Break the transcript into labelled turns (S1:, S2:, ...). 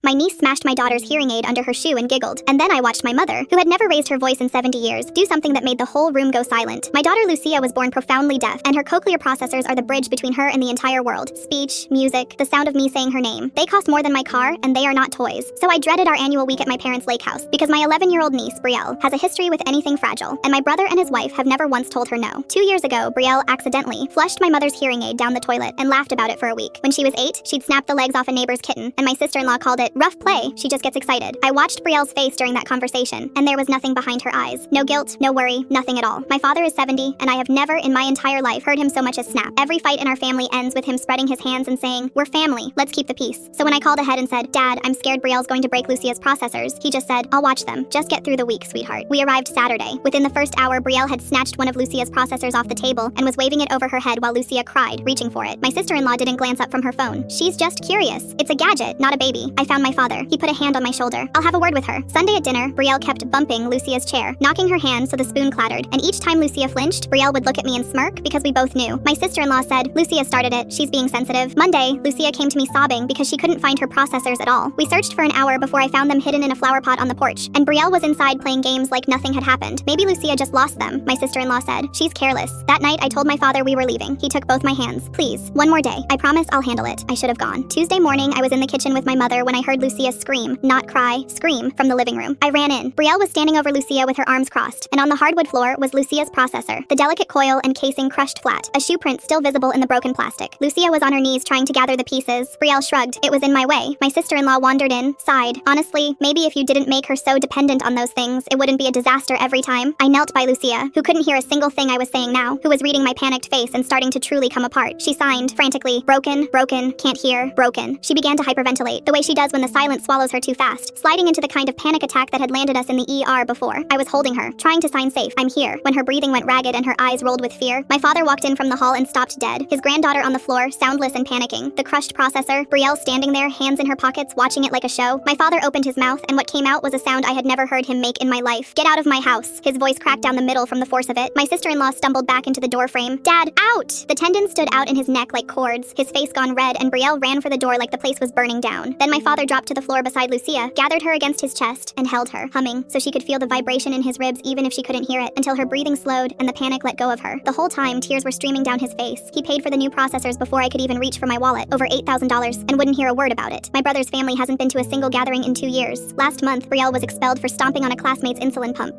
S1: My niece smashed my daughter's hearing aid under her shoe and giggled. And then I watched my mother, who had never raised her voice in 70 years, do something that made the whole room go silent. My daughter Lucia was born profoundly deaf, and her cochlear processors are the bridge between her and the entire world. Speech, music, the sound of me saying her name. They cost more than my car, and they are not toys. So I dreaded our annual week at my parents' lake house, because my 11-year-old niece, Brielle, has a history with anything fragile, and my brother and his wife have never once told her no. 2 years ago, Brielle accidentally flushed my mother's hearing aid down the toilet and laughed about it for a week. When she was 8, she'd snapped the legs off a neighbor's kitten, and my sister-in-law called it rough play. She just gets excited. I watched Brielle's face during that conversation, and there was nothing behind her eyes. No guilt, no worry, nothing at all. My father is 70, and I have never in my entire life heard him so much as snap. Every fight in our family ends with him spreading his hands and saying, "We're family, let's keep the peace." So when I called ahead and said, "Dad, I'm scared Brielle's going to break Lucia's processors," he just said, "I'll watch them. Just get through the week, sweetheart." We arrived Saturday. Within the first hour, Brielle had snatched one of Lucia's processors off the table and was waving it over her head while Lucia cried, reaching for it. My sister-in-law didn't glance up from her phone. She's just curious. It's a gadget, not a baby. I found my father. He put a hand on my shoulder. "I'll have a word with her." Sunday at dinner, Brielle kept bumping Lucia's chair, knocking her hand so the spoon clattered, and each time Lucia flinched, Brielle would look at me and smirk because we both knew. My sister-in-law said, "Lucia started it. She's being sensitive." Monday, Lucia came to me sobbing because she couldn't find her processors at all. We searched for an hour before I found them hidden in a flower pot on the porch, and Brielle was inside playing games like nothing had happened. "Maybe Lucia just lost them," my sister-in-law said. "She's careless." That night, I told my father we were leaving. He took both my hands. "Please, one more day. I promise I'll handle it." I should have gone. Tuesday morning, I was in the kitchen with my mother when I heard Lucia scream, not cry, scream, from the living room. I ran in. Brielle was standing over Lucia with her arms crossed, and on the hardwood floor was Lucia's processor, the delicate coil and casing crushed flat, a shoe print still visible in the broken plastic. Lucia was on her knees trying to gather the pieces. Brielle shrugged. It was in my way. My sister-in-law wandered in, sighed. "Honestly, maybe if you didn't make her so dependent on those things, it wouldn't be a disaster every time." I knelt by Lucia, who couldn't hear a single thing I was saying now, who was reading my panicked face and starting to truly come apart. She signed, frantically, "Broken, broken, can't hear, broken." She began to hyperventilate, the way she does when the silence swallows her too fast, sliding into the kind of panic attack that had landed us in the ER before. I was holding her, trying to sign safe, "I'm here," when her breathing went ragged and her eyes rolled with fear. My father walked in from the hall and stopped dead, his granddaughter on the floor, soundless and panicking, the crushed processor, Brielle standing there, hands in her pockets, watching it like a show. My father opened his mouth, and what came out was a sound I had never heard him make in my life. "Get out of my house." His voice cracked down the middle from the force of it. My sister-in-law stumbled back into the doorframe. "Dad, out!" The tendons stood out in his neck like cords, his face gone red, and Brielle ran for the door like the place was burning down. Then my father dropped to the floor beside Lucia, gathered her against his chest, and held her, humming, so she could feel the vibration in his ribs even if she couldn't hear it, until her breathing slowed and the panic let go of her. The whole time, tears were streaming down his face. He paid for the new processors before I could even reach for my wallet, over $8,000, and wouldn't hear a word about it. My brother's family hasn't been to a single gathering in 2 years. Last month, Brielle was expelled for stomping on a classmate's insulin pump.